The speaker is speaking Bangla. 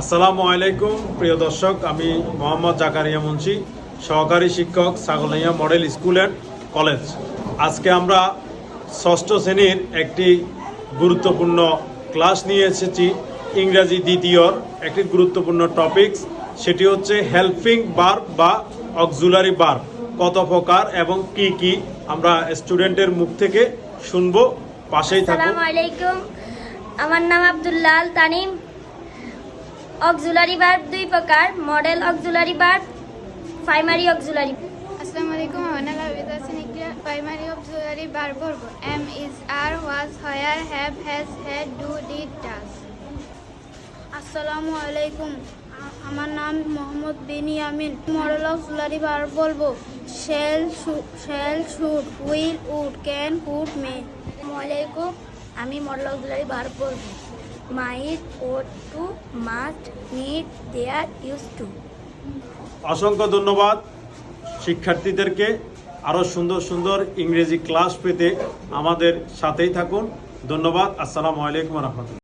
আসসালামু আলাইকুম প্রিয় দর্শক, আমি মোহাম্মদ জাকারিয়া মুন্সি, সহকারী শিক্ষক, Chhagalnaiya model school and college. আজকে আমরা ষষ্ঠ শ্রেণীর একটি গুরুত্বপূর্ণ ক্লাস নিয়ে এসেছি। ইংরাজি দ্বিতীয়র একটি গুরুত্বপূর্ণ টপিকস, সেটি হচ্ছে হেল্পিং ভার্ব বা অক্সিলারি ভার্ব কত প্রকার এবং কি কি আমরা স্টুডেন্টের মুখ থেকে শুনবো। পাশেই থাকুন। আসসালামু আলাইকুম, আমার নাম আব্দুল্লাহ আল তানিম। অক্সিলারি ভার্ব দুই প্রকার, modal auxiliary verb, primary auxiliary. আসসালামু আলাইকুম, আমার নাম Abida Sinikiya. Primary auxiliary verb হলো am, is, are, was, were, have, has, had, do, did, does. আসসালামু আলাইকুম, আমার নাম Mohammad Biniamin. Modal auxiliary verb বলবো shall, should, will, would, can, could, may. আসসালামু আলাইকুম, আমি মডেল অক্সিলারি ভার্ব বলবো might, ought to, must, need, dare, used to. অসংখ্য ধন্যবাদ শিক্ষার্থীদেরকে। আরও সুন্দর সুন্দর ইংরেজি ক্লাস পেতে আমাদের সাথেই থাকুন। ধন্যবাদ। আসসালামু আলাইকুম রহমতুল্লাহ।